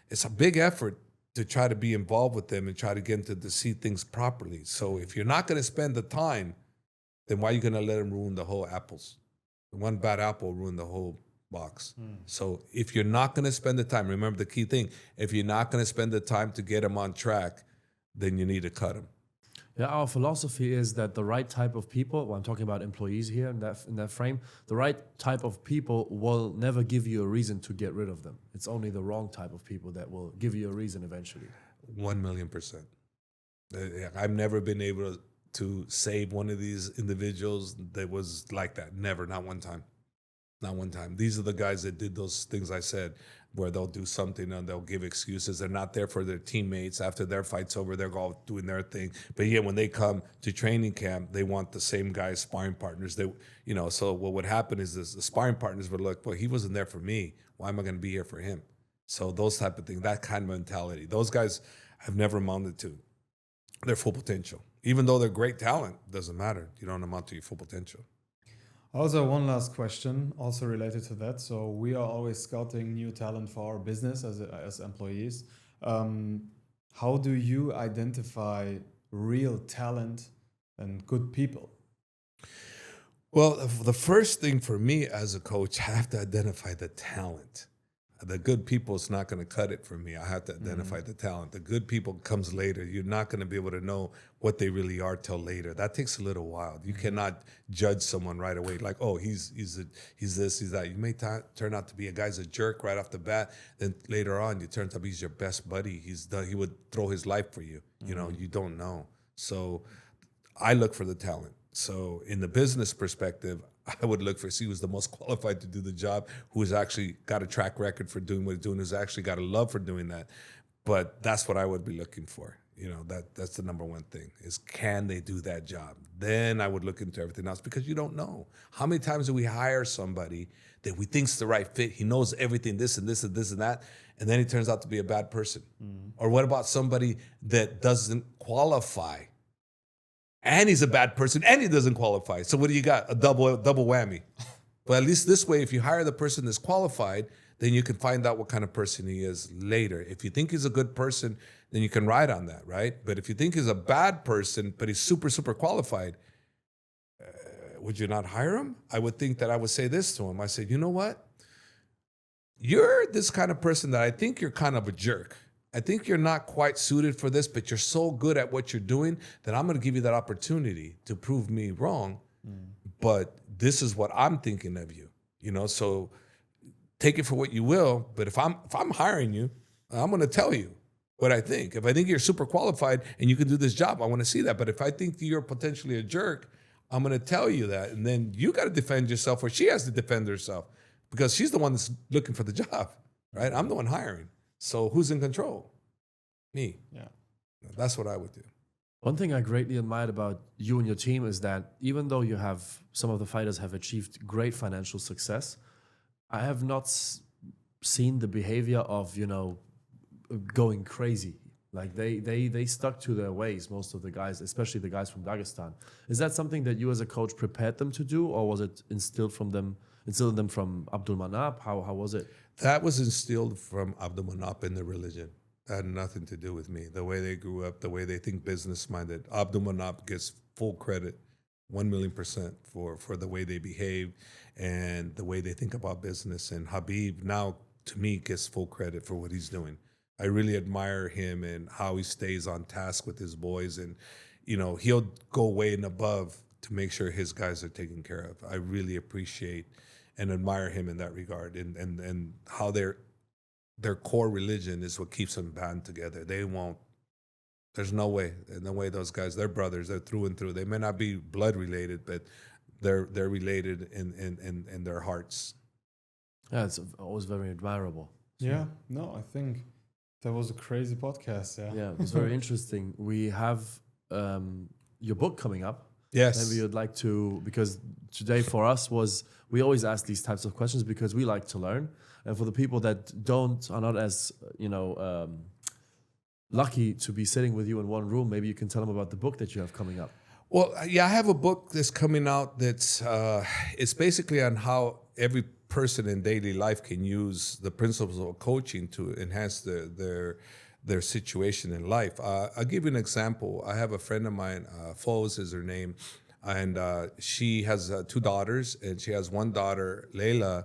it's a big effort to try to be involved with them and try to get them to see things properly. So if you're not going to spend the time, then why are you going to let them ruin the whole apples? One bad apple ruined the whole box. So if you're not going to spend the time, remember the key thing, if you're not going to spend the time to get them on track, then you need to cut them. Yeah, our philosophy is that the right type of people, well, I'm talking about employees here in that frame, the right type of people will never give you a reason to get rid of them. It's only the wrong type of people that will give you a reason eventually. 1,000,000%. I've never been able to save one of these individuals that was like that. Never, not one time. Not one time. These are the guys that did those things I said, where they'll do something and they'll give excuses. They're not there for their teammates. After their fight's over, they're all doing their thing. But yet when they come to training camp, they want the same guys, sparring partners. So what would happen is the sparring partners would look, well, he wasn't there for me. Why am I going to be here for him? So those type of things, that kind of mentality, those guys have never amounted to their full potential. Even though they're great talent, doesn't matter. You don't amount to your full potential. Also, one last question, also related to that. So we are always scouting new talent for our business as employees. How do you identify real talent and good people? Well, the first thing for me as a coach, I have to identify the talent. The good people is not going to cut it for me. I have to identify the talent. The good people comes later. You're not going to be able to know what they really are till later. That takes a little while. You cannot judge someone right away. Like, oh, he's this, he's that. You may turn out to be a guy's a jerk right off the bat. Then later on, it turns out he's your best buddy. He would throw his life for you. You know, you don't know. So I look for the talent. So in the business perspective, I would look for, see who's the most qualified to do the job, who has actually got a track record for doing what he's doing, who's actually got a love for doing that. But that's what I would be looking for. You know, that's the number one thing, is can they do that job? Then I would look into everything else, because you don't know. How many times do we hire somebody that we think's the right fit? He knows everything, this and this and this and that, and then he turns out to be a bad person. Or what about somebody that doesn't qualify? And he's a bad person, and he doesn't qualify. So what do you got? A double whammy. But at least this way, if you hire the person that's qualified, then you can find out what kind of person he is later. If you think he's a good person, then you can ride on that, right? But if you think he's a bad person, but he's super, super qualified, would you not hire him? I would think that I would say this to him. I said, you know what? You're this kind of person that I think you're kind of a jerk. I think you're not quite suited for this, but you're so good at what you're doing that I'm going to give you that opportunity to prove me wrong. But this is what I'm thinking of you, you know. So take it for what you will. But if I'm hiring you, I'm going to tell you what I think. If I think you're super qualified and you can do this job, I want to see that. But if I think you're potentially a jerk, I'm going to tell you that, and then you got to defend yourself, or she has to defend herself, because she's the one that's looking for the job, right? I'm the one hiring. So who's in control? Me. Yeah. That's what I would do. One thing I greatly admired about you and your team is that even though some of the fighters have achieved great financial success, I have not seen the behavior of, going crazy. Like they stuck to their ways, most of the guys, especially the guys from Dagestan. Is that something that you as a coach prepared them to do, or was it instilled in them from Abdul Manap? How was it? That was instilled from Abdul Manap in the religion. That had nothing to do with me. The way they grew up, the way they think business-minded. Abdul Manap gets full credit, 1,000,000% for the way they behave and the way they think about business. And Khabib now, to me, gets full credit for what he's doing. I really admire him and how he stays on task with his boys. And, he'll go way and above to make sure his guys are taken care of. I really appreciate and admire him in that regard, and how their core religion is what keeps them band together. There's no way those guys, they're brothers, they're through and through. They may not be blood related, but they're related in their hearts. Yeah, it's always very admirable. Yeah, no, I think that was a crazy podcast. Yeah, it was very interesting. We have your book coming up. Yes. Maybe you'd like to, because today for us we always ask these types of questions because we like to learn. And for the people that are not as, lucky to be sitting with you in one room, maybe you can tell them about the book that you have coming up. Well, yeah, I have a book that's coming out that's, it's basically on how every person in daily life can use the principles of coaching to enhance their situation in life. I'll give you an example. I have a friend of mine, Foz is her name, and she has 2 daughters, and she has one daughter, Layla,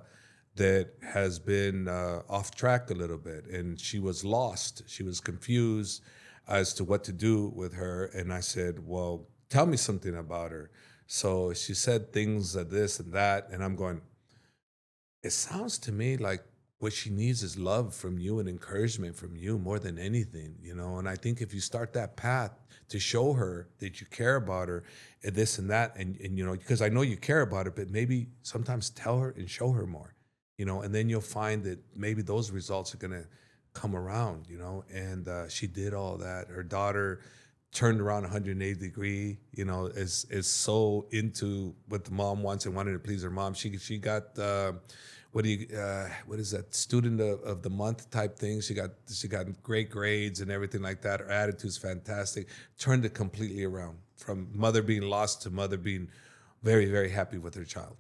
that has been off track a little bit, and she was lost. She was confused as to what to do with her, and I said, well, tell me something about her. So she said things like this and that, and I'm going, it sounds to me like what she needs is love from you and encouragement from you more than anything, and I think if you start that path to show her that you care about her and this and that, and because I know you care about her, but maybe sometimes tell her and show her more, and then you'll find that maybe those results are going to come around, and she did all that. Her daughter turned around 180 degree, is so into what the mom wants and wanted to please her mom. She got what is that, student of the month type thing. She got great grades and everything like that. Her attitude's fantastic. Turned it completely around from mother being lost to mother being very, very happy with her child.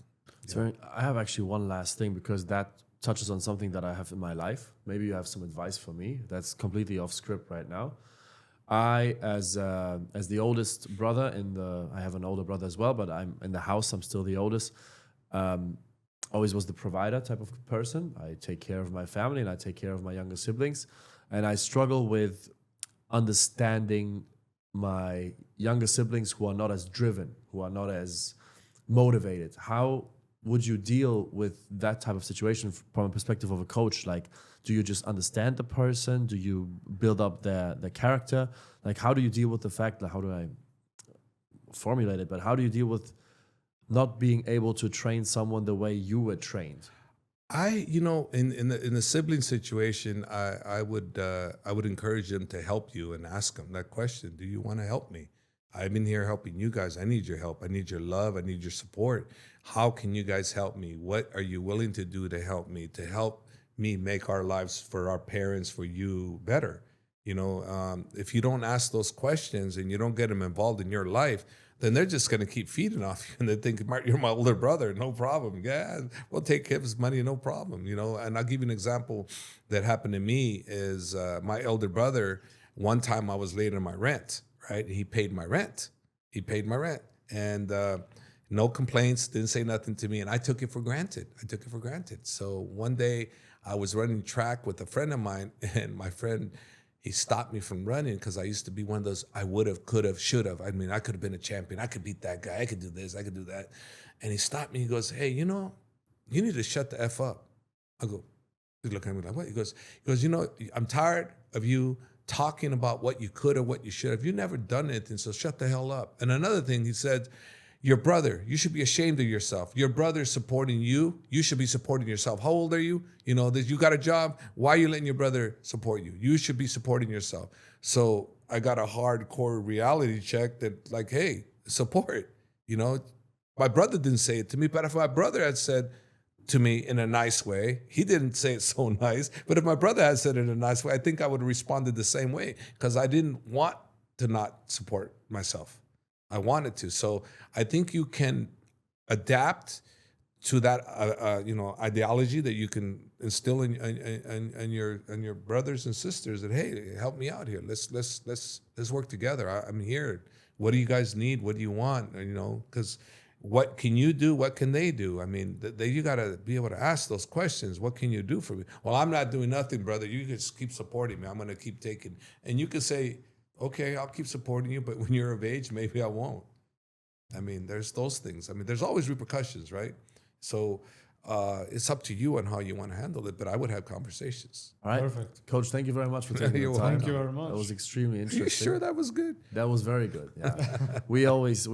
I have actually one last thing, because that touches on something that I have in my life. Maybe you have some advice for me. That's completely off script right now. I, as the oldest brother I have an older brother as well, but I'm in the house. I'm still the oldest. Always was the provider type of person. I take care of my family and I take care of my younger siblings. And I struggle with understanding my younger siblings who are not as driven, who are not as motivated. How would you deal with that type of situation from a perspective of a coach? Like, do you just understand the person? Do you build up their character? Like, how do you deal with the fact, like, how do I formulate it? But how do you deal with not being able to train someone the way you were trained? In the sibling situation, I would encourage them to help you and ask them that question. Do you want to help me? I've been here helping you guys. I need your help. I need your love. I need your support. How can you guys help me? What are you willing to do to help me make our lives, for our parents, for you, better? If you don't ask those questions and you don't get them involved in your life, then they're just going to keep feeding off you, and they think, you're my older brother, no problem. Yeah, we'll take his money, no problem. And I'll give you an example that happened to me is my elder brother, one time I was late on my rent, right? He paid my rent. And no complaints, didn't say nothing to me. And I took it for granted. So one day I was running track with a friend of mine, and my friend, he stopped me from running because I used to be one of those I would have, could have, should have. I mean, I could have been a champion. I could beat that guy. I could do this. I could do that. And he stopped me. He goes, hey, you need to shut the F up. I go, he's looking at me like, what? He goes, I'm tired of you talking about what you could or what you should have. You've never done anything, so shut the hell up. And another thing he said, your brother, you should be ashamed of yourself. Your brother's supporting you. You should be supporting yourself. How old are you? You got a job. Why are you letting your brother support you? You should be supporting yourself. So I got a hardcore reality check that, like, hey, support. My brother didn't say it to me, but if my brother had said to me in a nice way, he didn't say it so nice, but if my brother had said it in a nice way, I think I would have responded the same way, because I didn't want to not support myself. I wanted to. So I think you can adapt to that, ideology that you can instill in your brothers and sisters. That, hey, help me out here. Let's work together. I'm here. What do you guys need? What do you want? Because what can you do? What can they do? I mean, you got to be able to ask those questions. What can you do for me? Well, I'm not doing nothing, brother. You just keep supporting me. I'm going to keep taking. And you can say, okay, I'll keep supporting you, but when you're of age, maybe I won't. I mean, there's those things. I mean, there's always repercussions, right? So it's up to you on how you want to handle it, but I would have conversations. All right. Perfect. Coach, thank you very much for taking the time. Thank you very much. That was extremely interesting. You sure that was good? That was very good. Yeah. we always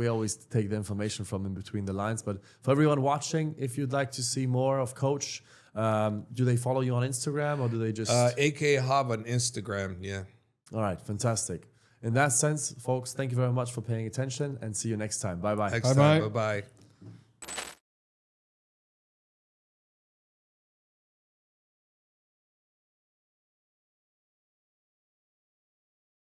take the information from in between the lines. But for everyone watching, if you'd like to see more of Coach, do they follow you on Instagram, or do they just AK Hab on Instagram? Yeah. All right, fantastic. In that sense, folks, thank you very much for paying attention, and see you next time. Bye-bye. Next time. Bye-bye.